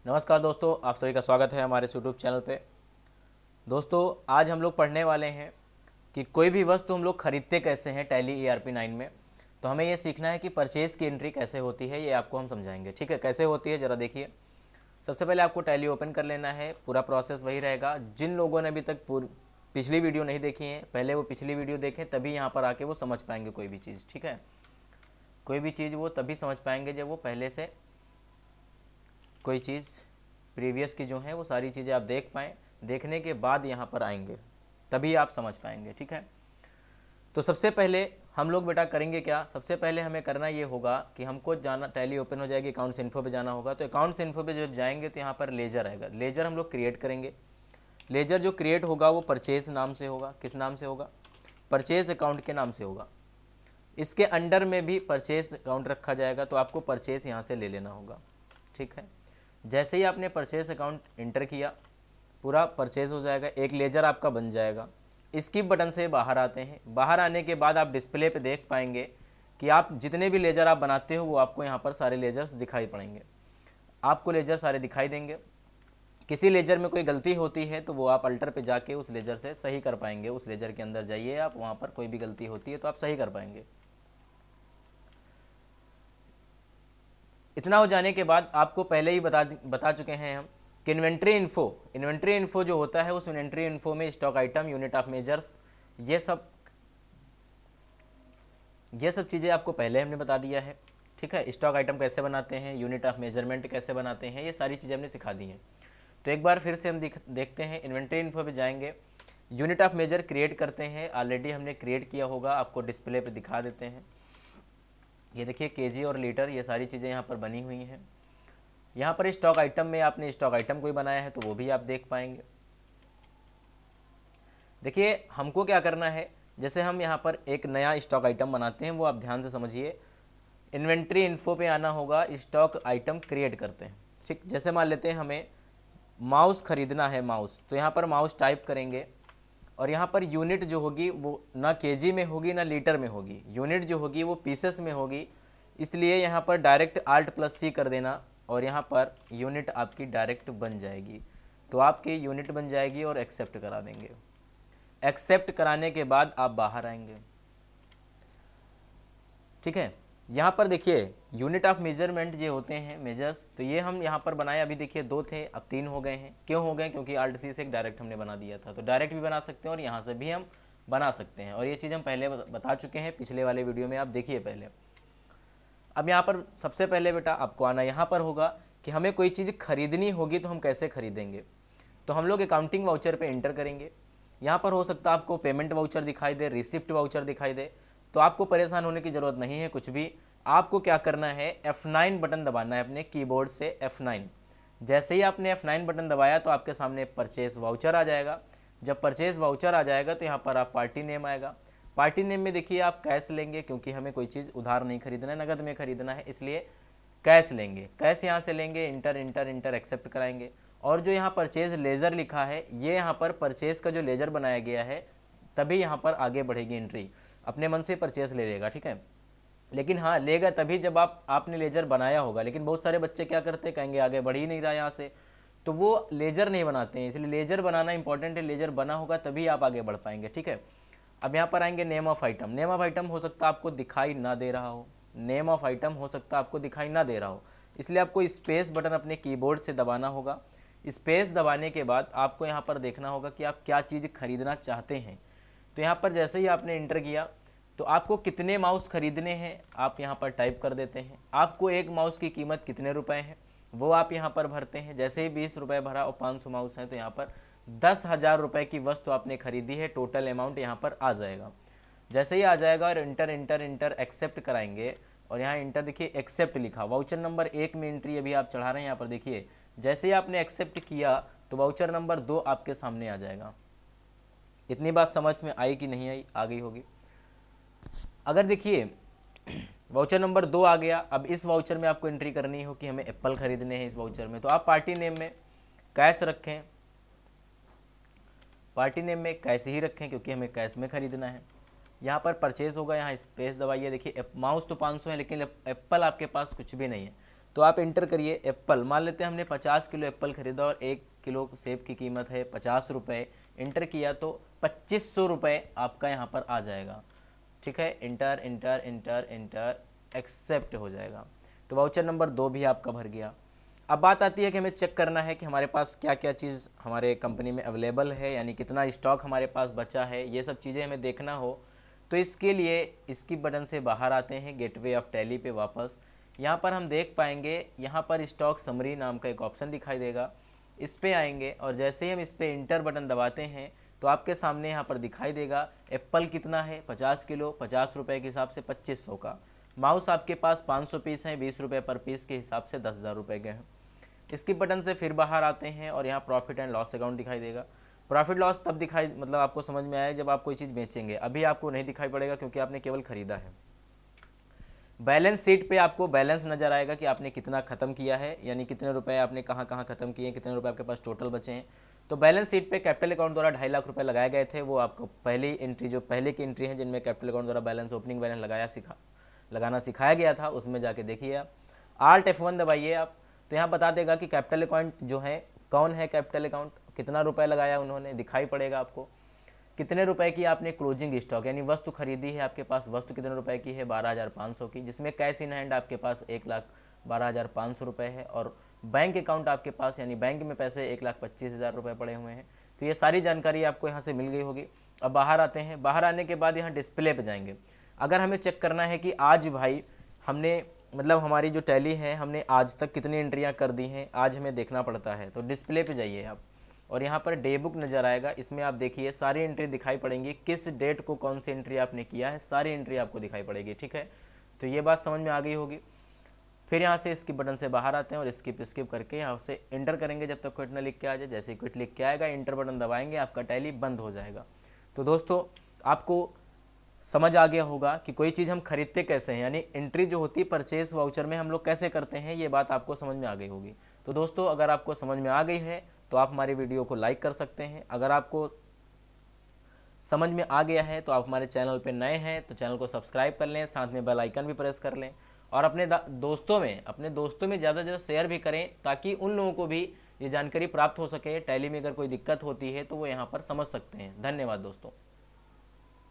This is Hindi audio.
नमस्कार दोस्तों, आप सभी का स्वागत है हमारे यूट्यूब चैनल पे। दोस्तों, आज हम लोग पढ़ने वाले हैं कि कोई भी वस्तु हम लोग खरीदते कैसे हैं टैली ERP 9 में। तो हमें ये सीखना है कि परचेज़ की एंट्री कैसे होती है, ये आपको हम समझाएंगे। ठीक है, कैसे होती है ज़रा देखिए। सबसे पहले आपको टैली ओपन कर लेना है। पूरा प्रोसेस वही रहेगा। जिन लोगों ने अभी तक पिछली वीडियो नहीं देखी है, पहले वो पिछली वीडियो देखें, तभी यहाँ पर आके वो समझ पाएंगे कोई भी चीज़। ठीक है, कोई भी चीज़ वो तभी समझ पाएंगे जब वो पहले से कोई चीज़ प्रीवियस की जो है वो सारी चीज़ें आप देख पाएँ। देखने के बाद यहाँ पर आएंगे तभी आप समझ पाएंगे। ठीक है, तो सबसे पहले हम लोग बेटा करेंगे क्या। सबसे पहले हमें करना ये होगा कि हमको जाना, टैली ओपन हो जाएगी, अकाउंट्स इन्फो पे जाना होगा। तो अकाउंट्स इन्फो पे जब जाएंगे तो यहाँ पर लेजर आएगा। लेजर हम लोग क्रिएट करेंगे। लेजर जो क्रिएट होगा वो परचेज नाम से होगा। किस नाम से होगा? परचेज अकाउंट के नाम से होगा। इसके अंडर में भी परचेज अकाउंट रखा जाएगा, तो आपको परचेज यहाँ से ले लेना होगा। ठीक है, जैसे ही आपने परचेज अकाउंट इंटर किया, पूरा परचेज हो जाएगा, एक लेजर आपका बन जाएगा। स्किप बटन से बाहर आते हैं। बाहर आने के बाद आप डिस्प्ले पे देख पाएंगे कि आप जितने भी लेजर आप बनाते हो वो आपको यहाँ पर सारे लेजर्स दिखाई पड़ेंगे। आपको लेजर सारे दिखाई देंगे। किसी लेजर में कोई गलती होती है तो वो आप अल्टर पे जाके उस लेजर से सही कर पाएंगे। उस लेजर के अंदर जाइए आप, वहाँ पर कोई भी गलती होती है तो आप सही कर पाएंगे। इतना हो जाने के बाद आपको पहले ही बता चुके हैं हम कि इन्वेंट्री इन्फो जो होता है, उस इन्वेंट्री इन्फो में stock item, unit of measures, ये सब चीज़ें आपको पहले हमने बता दिया है। ठीक है, स्टॉक आइटम कैसे बनाते हैं, यूनिट ऑफ मेजरमेंट कैसे बनाते हैं, ये सारी चीज़ें हमने सिखा दी हैं। तो एक बार फिर से हम देखते हैं। इन्वेंट्री इन्फो पे जाएंगे, यूनिट ऑफ मेजर क्रिएट करते हैं। ऑलरेडी हमने क्रिएट किया होगा, आपको डिस्प्ले पे दिखा देते हैं। ये देखिए केजी और लीटर, ये सारी चीज़ें यहाँ पर बनी हुई हैं। यहाँ पर स्टॉक आइटम में आपने स्टॉक आइटम कोई बनाया है तो वो भी आप देख पाएंगे। देखिए हमको क्या करना है, जैसे हम यहाँ पर एक नया स्टॉक आइटम बनाते हैं, वो आप ध्यान से समझिए। इन्वेंट्री इन्फो पे आना होगा, स्टॉक आइटम क्रिएट करते हैं। ठीक, जैसे मान लेते हैं हमें माउस खरीदना है, माउस, तो यहाँ पर माउस टाइप करेंगे और यहाँ पर यूनिट जो होगी वो ना केजी में होगी ना लीटर में होगी। यूनिट जो होगी वो पीसेस में होगी, इसलिए यहाँ पर डायरेक्ट Alt+C कर देना और यहाँ पर यूनिट आपकी डायरेक्ट बन जाएगी। तो आपकी यूनिट बन जाएगी और एक्सेप्ट करा देंगे। एक्सेप्ट कराने के बाद आप बाहर आएंगे। ठीक है, यहाँ पर देखिए यूनिट ऑफ मेजरमेंट जो होते हैं मेजर्स, तो ये हम यहाँ पर बनाए। अभी देखिए 2 थे, अब 3 हो गए हैं। क्यों हो गए? क्योंकि Alt+C से एक डायरेक्ट हमने बना दिया था। तो डायरेक्ट भी बना सकते हैं और यहाँ से भी हम बना सकते हैं, और ये चीज़ हम पहले बता चुके हैं पिछले वाले वीडियो में, आप देखिए पहले। अब यहाँ पर सबसे पहले बेटा आपको आना यहाँ पर होगा कि हमें कोई चीज़ खरीदनी होगी तो हम कैसे खरीदेंगे। तो हम लोग अकाउंटिंग वाउचर पे इंटर करेंगे। यहाँ पर हो सकता है आपको पेमेंट वाउचर दिखाई दे, रिसिप्ट वाउचर दिखाई दे, तो आपको परेशान होने की ज़रूरत नहीं है कुछ भी। आपको क्या करना है, F9 बटन दबाना है अपने कीबोर्ड से, F9। जैसे ही आपने F9 बटन दबाया तो आपके सामने परचेज वाउचर आ जाएगा। जब परचेज वाउचर आ जाएगा तो यहाँ पर आप पार्टी नेम आएगा। पार्टी नेम में देखिए आप कैश लेंगे, क्योंकि हमें कोई चीज़ उधार नहीं खरीदना है, नगद में खरीदना है, इसलिए कैश लेंगे। कैश यहाँ से लेंगे, इंटर इंटर इंटर एक्सेप्ट कराएंगे। और जो यहाँ परचेज लेज़र लिखा है, ये यहाँ पर परचेज का जो लेज़र बनाया गया है, तभी यहाँ पर आगे बढ़ेगी एंट्री। अपने मन से परचेज ले लेगा। ठीक है, लेकिन हाँ लेगा तभी जब आपने लेजर बनाया होगा। लेकिन बहुत सारे बच्चे क्या करते हैं, कहेंगे आगे बढ़ ही नहीं रहा यहाँ से, तो वो लेजर नहीं बनाते हैं। इसलिए लेजर बनाना इंपॉर्टेंट है। लेजर बना होगा तभी आप आगे बढ़ पाएंगे। ठीक है, अब यहाँ पर आएंगे name of item. Name of item हो सकता है आपको दिखाई ना दे रहा हो, नेम ऑफ आइटम हो सकता है आपको दिखाई ना दे रहा हो, इसलिए आपको स्पेस बटन अपने कीबोर्ड से दबाना होगा। स्पेस दबाने के बाद आपको यहाँ पर देखना होगा कि आप क्या चीज़ खरीदना चाहते हैं। तो यहाँ पर जैसे ही आपने इंटर किया तो आपको कितने माउस खरीदने हैं आप यहाँ पर टाइप कर देते हैं। आपको एक माउस की कीमत कितने रुपए है वो आप यहाँ पर भरते हैं। जैसे ही 20 रुपये भरा और 500 माउस हैं तो यहाँ पर 10,000 रुपये की वस्तु आपने खरीदी है। टोटल अमाउंट यहाँ पर आ जाएगा। जैसे ही आ जाएगा और इंटर इंटर इंटर एक्सेप्ट कराएंगे, और यहाँ इंटर देखिए एक्सेप्ट लिखा, वाउचर नंबर 1 में एंट्री अभी आप चढ़ा रहे हैं। यहाँ पर देखिए जैसे ही आपने एक्सेप्ट किया तो वाउचर नंबर 2 आपके सामने आ जाएगा। इतनी बात समझ में आई कि नहीं आई? आ गई होगी। अगर देखिए वाउचर नंबर 2 आ गया, अब इस वाउचर में आपको एंट्री करनी हो कि हमें एप्पल खरीदने हैं इस वाउचर में, तो आप पार्टी नेम में कैश रखें। पार्टी नेम में कैश ही रखें क्योंकि हमें कैश में खरीदना है। यहाँ पर परचेज होगा, यहाँ स्पेस दबाइए। देखिए माउस तो 500 है लेकिन एप्पल आपके पास कुछ भी नहीं है, तो आप इंटर करिए एप्पल, मान लेते हैं हमने 50 किलो एप्पल खरीदा और 1 किलो सेब की कीमत है 50 रुपये, इंटर किया तो 2500 रुपये आपका यहाँ पर आ जाएगा। ठीक है, enter enter enter enter accept हो जाएगा। तो वाउचर नंबर 2 भी आपका भर गया। अब बात आती है कि हमें चेक करना है कि हमारे पास क्या क्या चीज़ हमारे कंपनी में अवेलेबल है, यानी कितना स्टॉक हमारे पास बचा है, ये सब चीज़ें हमें देखना हो तो इसके लिए इसकी बटन से बाहर आते हैं, गेटवे ऑफ टैली पे वापस। यहाँ पर हम देख पाएंगे, यहाँ पर स्टॉक समरी नाम का एक ऑप्शन दिखाई देगा, इस पर आएंगे और जैसे ही हम इस पर इंटर बटन दबाते हैं तो आपके सामने यहाँ पर दिखाई देगा एप्पल कितना है 50 किलो 50 रुपये के हिसाब से 2500 का। माउस आपके पास 500 पीस हैं 20 रुपये पर पीस के हिसाब से 10,000 रुपये के हैं। इसकी बटन से फिर बाहर आते हैं और यहाँ प्रॉफिट एंड लॉस अकाउंट दिखाई देगा। प्रॉफिट लॉस तब दिखाई मतलब आपको समझ में आए जब आप कोई चीज़ बेचेंगे, अभी आपको नहीं दिखाई पड़ेगा क्योंकि आपने केवल ख़रीदा है। बैलेंस शीट पे आपको बैलेंस नज़र आएगा कि आपने कितना ख़त्म किया है, यानी कितने रुपए आपने कहाँ कहाँ ख़त्म किए, कितने रुपए आपके पास टोटल बचे हैं। तो बैलेंस शीट पे कैपिटल अकाउंट द्वारा 2.5 लाख रुपए लगाए गए थे, वो आपको पहली एंट्री जो पहले की एंट्री है जिनमें कैपिटल अकाउंट द्वारा बैलेंस ओपनिंग बैलेंस लगाना सिखाया गया था, उसमें जाके देखिए आप। Alt F1 दबाइए आप, तो यहाँ बता देगा कि कैपिटल अकाउंट जो है कौन है, कैपिटल अकाउंट कितना रुपए लगाया उन्होंने दिखाई पड़ेगा आपको। कितने रुपए की आपने क्लोजिंग स्टॉक यानी वस्तु खरीदी है, आपके पास वस्तु कितने रुपए की है 12,500 की, जिसमें कैश इन हैंड आपके पास 1,12,500 रुपये है और बैंक अकाउंट आपके पास यानी बैंक में पैसे 1,25,000 रुपये पड़े हुए हैं। तो ये सारी जानकारी आपको यहाँ से मिल गई होगी। अब बाहर आते हैं, बाहर आने के बाद यहाँ डिस्प्ले पे जाएंगे। अगर हमें चेक करना है कि आज भाई हमने मतलब हमारी जो टैली है हमने आज तक कितनी एंट्रियाँ कर दी हैं, आज हमें देखना पड़ता है, तो डिस्प्ले पे जाइए आप और यहाँ पर डे बुक नज़र आएगा, इसमें आप देखिए सारी एंट्री दिखाई पड़ेंगी, किस डेट को कौन सी एंट्री आपने किया है, सारी एंट्री आपको दिखाई पड़ेगी। ठीक है, तो ये बात समझ में आ गई होगी। फिर यहाँ से स्किप बटन से बाहर आते हैं और स्किप करके यहाँ से इंटर करेंगे जब तक क्विट ना लिख के आ जाए। जैसे क्विट लिख के आएगा इंटर बटन दबाएंगे, आपका टैली बंद हो जाएगा। तो दोस्तों आपको समझ आ गया होगा कि कोई चीज़ हम खरीदते कैसे हैं, यानी एंट्री जो होती है परचेस वाउचर में हम लोग कैसे करते हैं, ये बात आपको समझ में आ गई होगी। तो दोस्तों अगर आपको समझ में आ गई है तो आप हमारी वीडियो को लाइक कर सकते हैं। अगर आपको समझ में आ गया है तो आप हमारे चैनल पे नए हैं तो चैनल को सब्सक्राइब कर लें, साथ में बेल आइकन भी प्रेस कर लें और अपने दोस्तों में ज़्यादा से ज़्यादा शेयर भी करें ताकि उन लोगों को भी ये जानकारी प्राप्त हो सके। टैली में अगर कोई दिक्कत होती है तो वो यहाँ पर समझ सकते हैं। धन्यवाद दोस्तों।